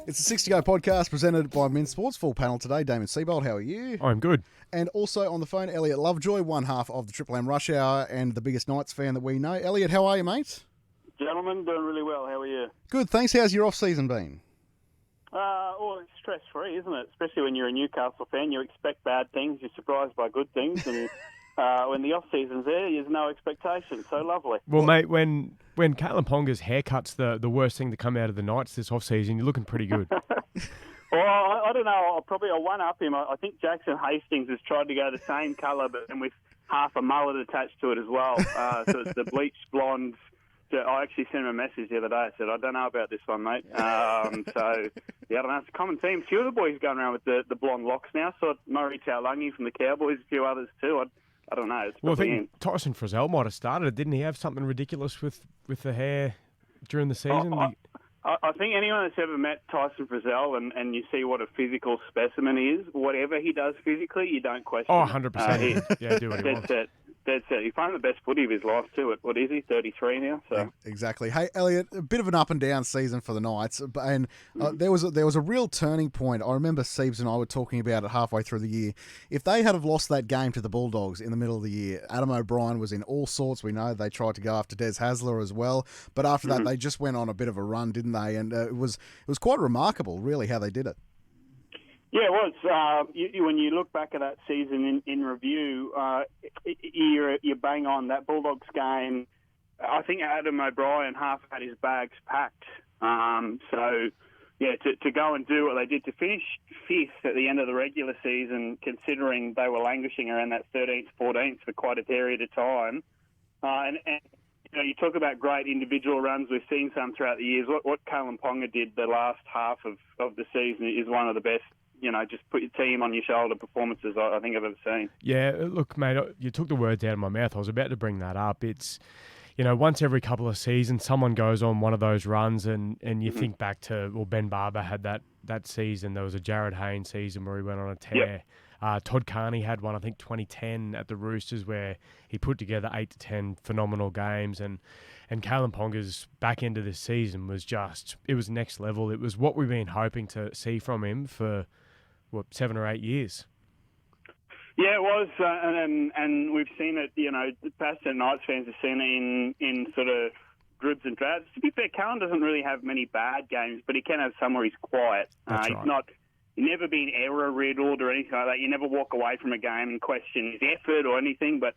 It's a 60 Go podcast presented by Min Sports. Full panel today. Damon Seabold, how are you? I'm good. And also on the phone, Elliot Lovejoy, one half of the Triple M Rush Hour and the biggest Knights fan that we know. Elliot, how are you, mate? Gentlemen, doing really well. How are you? Good, thanks. How's your off-season been? Well, it's stress-free, isn't it? Especially when you're a Newcastle fan. You expect bad things, you're surprised by good things, and when the off-season's there's no expectation. So lovely. Well, mate, when Caitlin Ponga's haircut's the worst thing to come out of the Knights this off-season, you're looking pretty good. Well, I don't know. I'll one-up him. I think Jackson Hastings has tried to go the same colour, but and with half a mullet attached to it as well. So it's the bleached blonde. I actually sent him a message the other day. I said, I don't know about this one, mate. So, yeah, I don't know. It's a common theme. A few of the boys going around with the blonde locks now. So Murray Taulagi from the Cowboys, a few others too. I don't know. Well, I think Tyson Frizzell might have started it. Didn't he have something ridiculous with the hair during the season? I think anyone that's ever met Tyson Frizzell and you see what a physical specimen he is, whatever he does physically, you don't question. Oh, 100%. Yeah, do what he wants. That's it. He's playing the best footy of his life too. What is he? 33 now. So exactly. Hey, Elliot, a bit of an up and down season for the Knights, and there was a real turning point. I remember Siebes and I were talking about it halfway through the year. If they had have lost that game to the Bulldogs in the middle of the year, Adam O'Brien was in all sorts. We know they tried to go after Des Hasler as well, but after that they just went on a bit of a run, didn't they? And it was quite remarkable, really, how they did it. Yeah, it was. When you look back at that season in review, you're bang on. That Bulldogs game, I think Adam O'Brien half had his bags packed. So, yeah, to go and do what they did, to finish fifth at the end of the regular season, considering they were languishing around that 13th, 14th for quite a period of time. And you know, you talk about great individual runs. We've seen some throughout the years. What Caitlin Ponga did the last half of the season is one of the best. You know, just put your team on your shoulder performances I think I've ever seen. Yeah, look, mate, you took the words out of my mouth. I was about to bring that up. It's, you know, once every couple of seasons, someone goes on one of those runs and you think back to, well, Ben Barber had that season. There was a Jared Haynes season where he went on a tear. Yep. Todd Carney had one, I think, 2010 at the Roosters where he put together 8 to 10 phenomenal games. And Caitlin Ponga's back end of this season was just, it was next level. It was what we've been hoping to see from him for 7 or 8 years. Yeah, it was, and we've seen it. You know, the passionate Knights fans have seen it in sort of dribs and drabs. To be fair, Callan doesn't really have many bad games, but he can have some where he's quiet. That's right. He's never been error riddled or anything like that. You never walk away from a game and question his effort or anything. But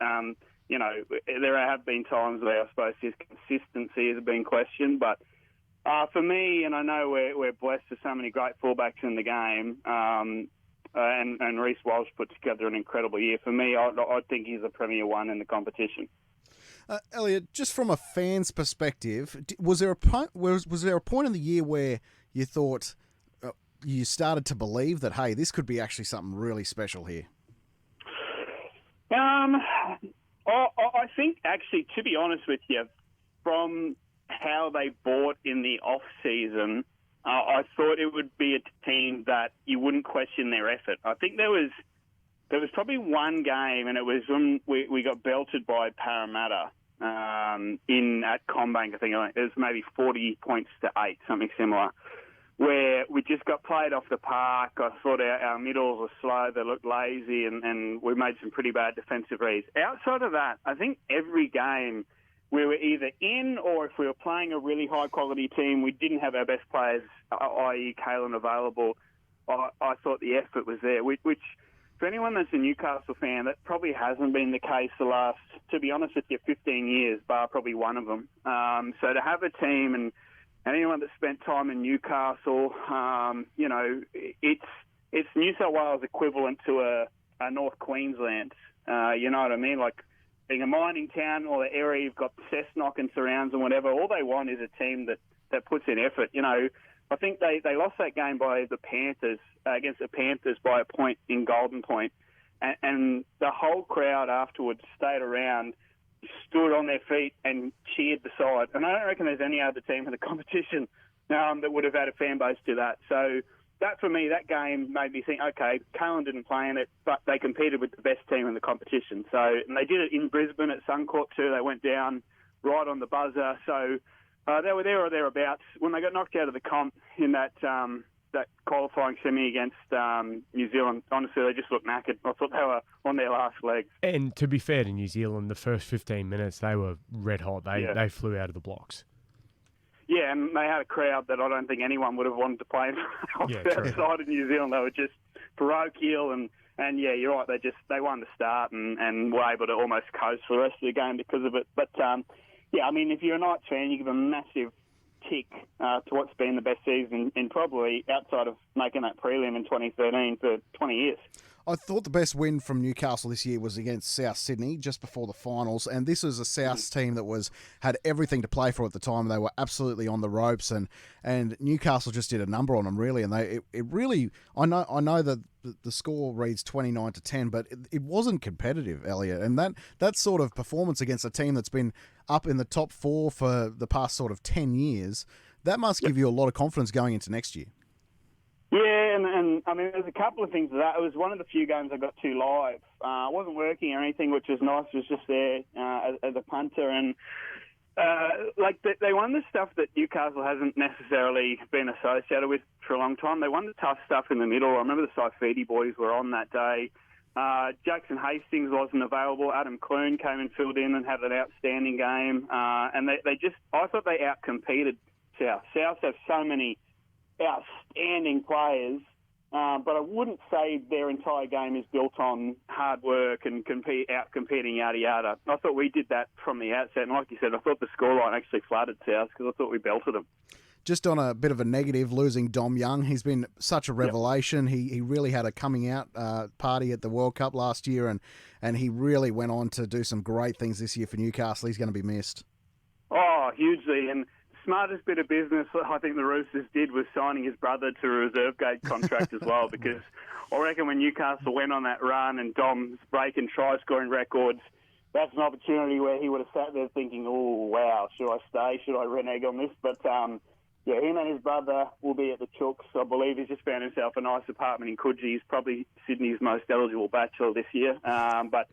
you know, there have been times where I suppose his consistency has been questioned, but. For me, and I know we're blessed with so many great fullbacks in the game, and Reece Walsh put together an incredible year. For me, I think he's a Premier One in the competition. Elliot, just from a fan's perspective, was there a point in the year where you thought you started to believe that, hey, this could be actually something really special here? I think actually, to be honest with you, from how they bought in the off-season, I thought it would be a team that you wouldn't question their effort. I think there was probably one game, and it was when we got belted by Parramatta at Combank. I think it was maybe 40 points to 8, something similar, where we just got played off the park. I thought our middles were slow, they looked lazy, and we made some pretty bad defensive reads. Outside of that, I think every game we were either in, or if we were playing a really high-quality team, we didn't have our best players, i.e. Caitlin, available. I thought the effort was there, which for anyone that's a Newcastle fan, that probably hasn't been the case the last, to be honest with you, 15 years, bar probably one of them. So to have a team, and anyone that spent time in Newcastle, you know, it's New South Wales equivalent to a North Queensland. You know what I mean? Like, being a mining town or the area, you've got Cessnock and surrounds and whatever. All they want is a team that puts in effort. You know, I think they lost that game by the Panthers, against the Panthers by a point in Golden Point. And the whole crowd afterwards stayed around, stood on their feet and cheered the side. And I don't reckon there's any other team in the competition that would have had a fan base do that. So that for me, that game made me think, okay, Cohen didn't play in it, but they competed with the best team in the competition. So, and they did it in Brisbane at Suncorp too. They went down right on the buzzer. So they were there or thereabouts. When they got knocked out of the comp in that qualifying semi against New Zealand, honestly, they just looked knackered. I thought they were on their last legs. And to be fair to New Zealand, the first 15 minutes, they were red hot. They flew out of the blocks. Yeah, and they had a crowd that I don't think anyone would have wanted to play outside of New Zealand. They were just parochial, and yeah, you're right. They won the start and were able to almost coast for the rest of the game because of it. But yeah, I mean, if you're a Knights fan, you give a massive tick to what's been the best season in probably outside of making that prelim in 2013 for 20 years. I thought the best win from Newcastle this year was against South Sydney just before the finals, and this was a South team that had everything to play for at the time. They were absolutely on the ropes, and Newcastle just did a number on them really. And it really, I know that the score reads 29-10, but it wasn't competitive, Elliot. And that sort of performance against a team that's been up in the top 4 for the past sort of 10 years, that must give you a lot of confidence going into next year. Yeah, and I mean, there's a couple of things to that. It was one of the few games I got to live. I wasn't working or anything, which was nice. I was just there as a punter. And, they won the stuff that Newcastle hasn't necessarily been associated with for a long time. They won the tough stuff in the middle. I remember the Saifidi boys were on that day. Jackson Hastings wasn't available. Adam Clune came and filled in and had an outstanding game. And I thought they outcompeted South. South have so many outstanding players, but I wouldn't say their entire game is built on hard work and out-competing yada yada. I thought we did that from the outset, and like you said, I thought the scoreline actually flattered South because I thought we belted them. Just on a bit of a negative, losing Dom Young, he's been such a revelation. Yep. He really had a coming out party at the World Cup last year, and he really went on to do some great things this year for Newcastle. He's going to be missed. Oh, hugely, and smartest bit of business I think the Roosters did was signing his brother to a reserve grade contract as well, because I reckon when Newcastle went on that run and Dom's breaking try-scoring records, that's an opportunity where he would have sat there thinking, oh, wow, should I stay? Should I renege on this? But, yeah, him and his brother will be at the Chooks. I believe he's just found himself a nice apartment in Coogee. He's probably Sydney's most eligible bachelor this year. But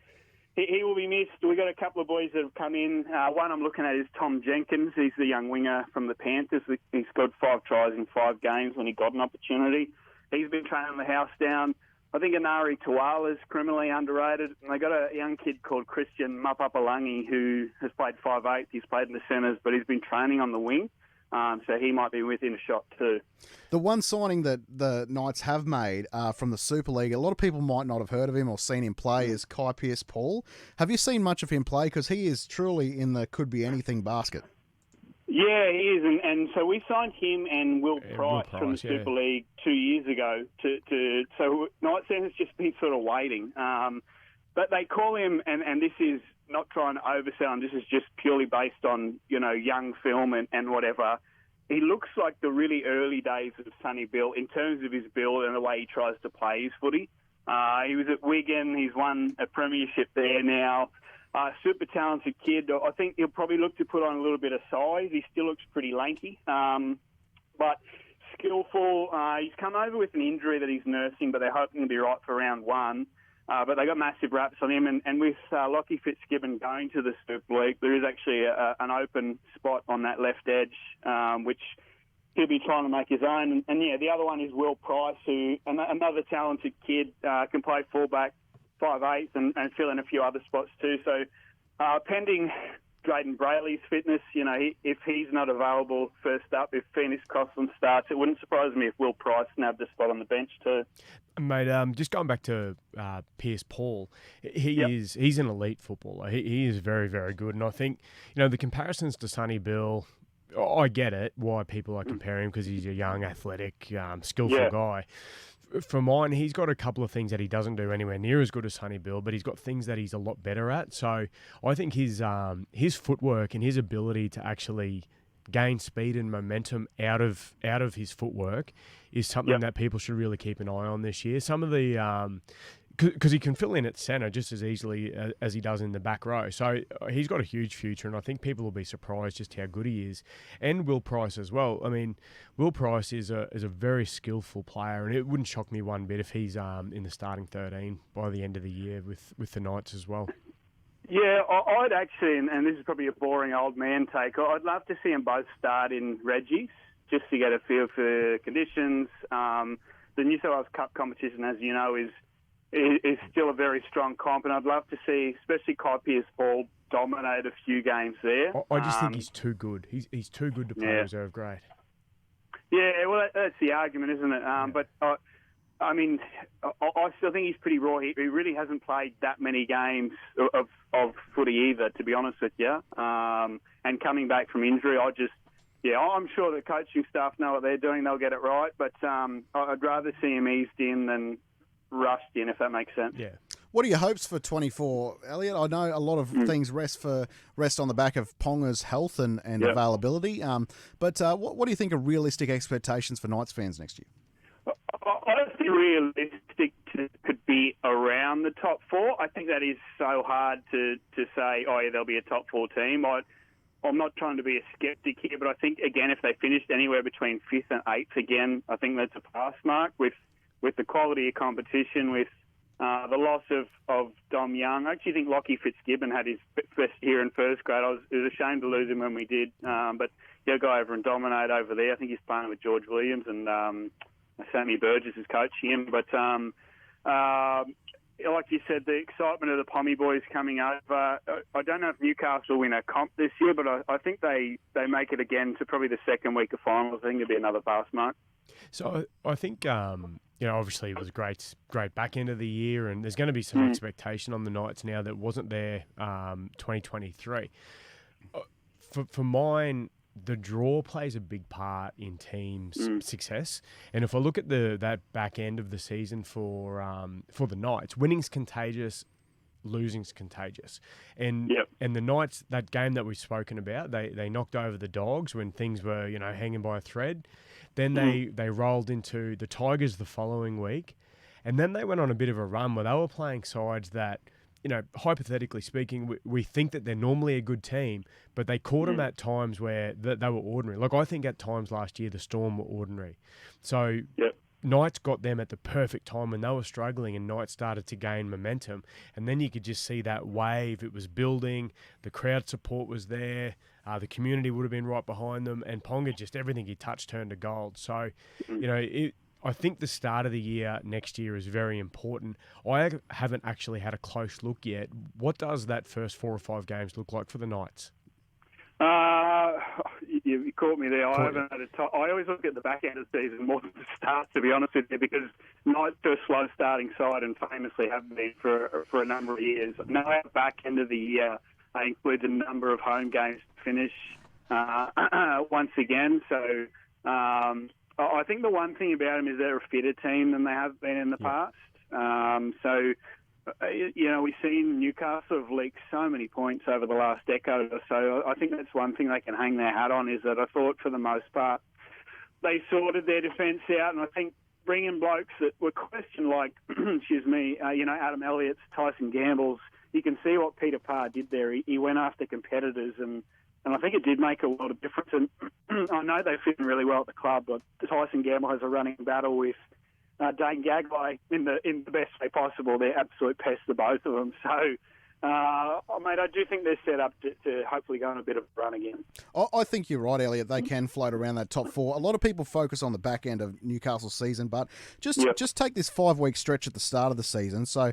he will be missed. We've got a couple of boys that have come in. One I'm looking at is Tom Jenkins. He's the young winger from the Panthers. He scored 5 tries in 5 games when he got an opportunity. He's been training the house down. I think Anari Tuala's criminally underrated. And they got a young kid called Christian Mapapalangi who has played 5'8". He's played in the centres, but he's been training on the wing. So he might be within a shot too. The one signing that the Knights have made from the Super League, a lot of people might not have heard of him or seen him play, is Kai Pearce-Paul. Have you seen much of him play? Because he is truly in the could-be-anything basket. Yeah, he is. And so we signed him and Will Price from the Super League 2 years ago. So Knights has just been sort of waiting. But they call him, and this is not trying to oversell him, this is just purely based on, young film and whatever. He looks like the really early days of Sonny Bill in terms of his build and the way he tries to play his footy. He was at Wigan. He's won a premiership there now. Super talented kid. I think he'll probably look to put on a little bit of size. He still looks pretty lanky, but skillful. He's come over with an injury that he's nursing, but they're hoping to be right for round 1. But they got massive raps on him, and with Lockie Fitzgibbon going to the Super League, there is actually an open spot on that left edge, which he'll be trying to make his own. And yeah, the other one is Will Price, who another talented kid, can play fullback, 5'8", and fill in a few other spots too. So pending Drayden Brayley's fitness, if he's not available first up, if Phoenix Crossland starts, it wouldn't surprise me if Will Price nabbed a spot on the bench too. Mate, just going back to Pearce-Paul, he's an elite footballer. He is very, very good. And I think, the comparisons to Sonny Bill, I get it, why people are comparing him, because he's a young, athletic, skillful guy. For mine, he's got a couple of things that he doesn't do anywhere near as good as Sonny Bill, but he's got things that he's a lot better at. So I think his footwork and his ability to actually gain speed and momentum out of his footwork is something that people should really keep an eye on this year. Some of the because he can fill in at centre just as easily as he does in the back row. So he's got a huge future, and I think people will be surprised just how good he is. And Will Price as well. I mean, Will Price is a very skillful player, and it wouldn't shock me one bit if he's in the starting 13 by the end of the year with the Knights as well. Yeah, I'd actually, and this is probably a boring old man take, I'd love to see them both start in Reggie's just to get a feel for conditions. The New South Wales Cup competition, as you know, is still a very strong comp, and I'd love to see, especially Kai Pearce-Hall, dominate a few games there. I just think he's too good. He's too good to play reserve grade. Yeah, well, that's the argument, isn't it? But I mean, I still think he's pretty raw. He really hasn't played that many games of footy either, to be honest with you. And coming back from injury, I'm sure the coaching staff know what they're doing. They'll get it right. But I'd rather see him eased in than rushed in, if that makes sense. Yeah. What are your hopes for 24, Elliot? I know a lot of things rest on the back of Ponga's health and availability. But what do you think are realistic expectations for Knights fans next year? I think realistic could be around the top four. I think that is so hard to say, there'll be a top four team. I'm not trying to be a skeptic here, but I think, again, if they finished anywhere between 5th and 8th, again, I think that's a pass mark with the quality of competition, with the loss of Dom Young. I actually think Lockie Fitzgibbon had his best year in first grade. It was a shame to lose him when we did, but he'll go over and dominate over there. I think he's playing with George Williams, and Sammy Burgess is coaching him. But like you said, the excitement of the Pommy boys coming over. I don't know if Newcastle win a comp this year, but I think they make it again to probably the second week of finals. I think it'll be another pass mark. So I think, obviously it was a great back end of the year, and there's going to be some expectation on the Knights now that wasn't there 2023. For mine, the draw plays a big part in teams' success. And if I look at that back end of the season for the Knights, winning's contagious, losing's contagious. And the Knights, that game that we've spoken about, they knocked over the Dogs when things were, hanging by a thread. Then they rolled into the Tigers the following week. And then they went on a bit of a run where they were playing sides that, hypothetically speaking, we think that they're normally a good team, but they caught them at times where they were ordinary. Like, I think at times last year the Storm were ordinary. So Knights got them at the perfect time when they were struggling, and Knights started to gain momentum. And then you could just see that wave. It was building. The crowd support was there. The community would have been right behind them. And Ponga, just everything he touched turned to gold. So, I think the start of the year next year is very important. I haven't actually had a close look yet. What does that first 4 or 5 games look like for the Knights? You caught me there. I haven't had I always look at the back end of the season more than the start, to be honest with you, because Knights are a slow starting side and famously have been for a number of years. Now, our back end of the year includes a number of home games to finish once again. So I think the one thing about them is they're a fitter team than they have been in the past. We've seen Newcastle have leaked so many points over the last decade or so. I think that's one thing they can hang their hat on, is that I thought for the most part they sorted their defence out, and I think bringing blokes that were questioned like, Adam Elliott's, Tyson Gamble's, you can see what Peter Parr did there. He went after competitors, and I think it did make a lot of difference. And I know they fit in really well at the club, but Tyson Gamble has a running battle with Dane Gagai in the best way possible. They're absolute pests, the both of them. So, mate, I do think they're set up to hopefully go on a bit of a run again. I think you're right, Elliot. They can float around that top 4. A lot of people focus on the back end of Newcastle's season, but just take this 5-week stretch at the start of the season. So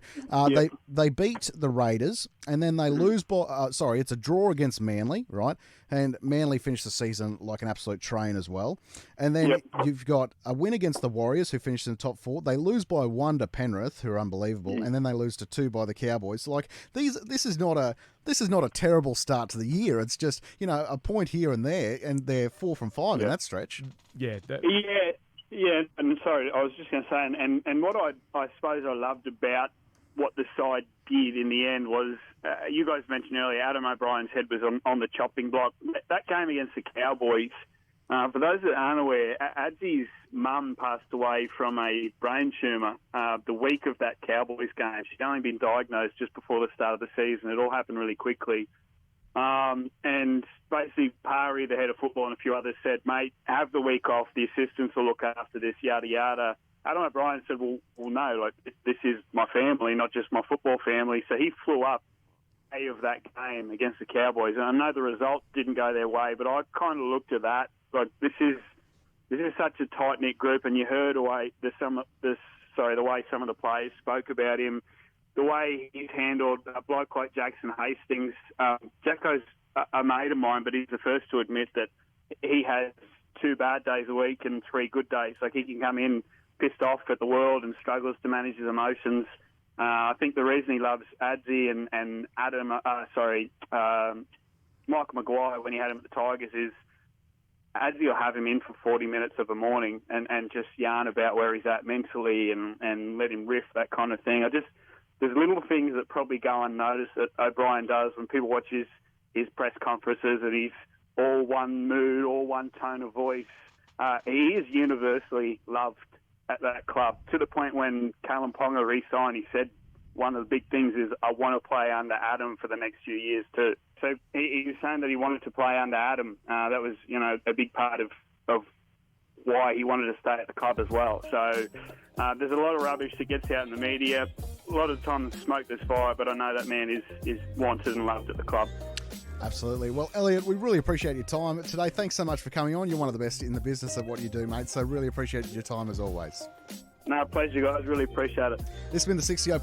they beat the Raiders, and then they lose by... it's a draw against Manly, right? And Manly finished the season like an absolute train as well. And then you've got a win against the Warriors, who finished in the top 4. They lose by 1 to Penrith, who are unbelievable, and then they lose to 2 by the Cowboys. So, like, this is not a terrible start to the year. It's just, a point here and there, and they're 4 from 5 in that stretch. Yeah. And sorry, I was just going to say, and what I suppose I loved about what the side did in the end was, you guys mentioned earlier, Adam O'Brien's head was on the chopping block. That game against the Cowboys, For those that aren't aware, Adzy's mum passed away from a brain tumour the week of that Cowboys game. She'd only been diagnosed just before the start of the season. It all happened really quickly. And basically, Pari, the head of football, and a few others said, mate, have the week off. The assistants will look after this, yada, yada. Adam O'Brien said, well, no, like, this is my family, not just my football family. So he flew up day of that game against the Cowboys. And I know the result didn't go their way, but I kind of looked at that. Like, this is such a tight-knit group, and you heard the way some of the players spoke about him, the way he's handled a bloke like Jackson Hastings. Jacko's a mate of mine, but he's the first to admit that he has 2 bad days a week and 3 good days. Like, he can come in pissed off at the world and struggles to manage his emotions. I think the reason he loves Adzy and Michael Maguire when he had him at the Tigers is Adzy will have him in for 40 minutes of a morning and just yarn about where he's at mentally and let him riff, that kind of thing. There's little things that probably go unnoticed that O'Brien does when people watch his press conferences, and he's all one mood, all one tone of voice. He is universally loved at that club, to the point when Callum Ponga re-signed, he said one of the big things is, I want to play under Adam for the next few years too. So he was saying that he wanted to play under Adam. That was, a big part of why he wanted to stay at the club as well. So there's a lot of rubbish that gets out in the media. A lot of times smoke there's fire, but I know that man is wanted and loved at the club. Absolutely. Well, Elliot, we really appreciate your time today. Thanks so much for coming on. You're one of the best in the business of what you do, mate. So really appreciate your time as always. No, pleasure, guys. Really appreciate it. This has been the 60O podcast.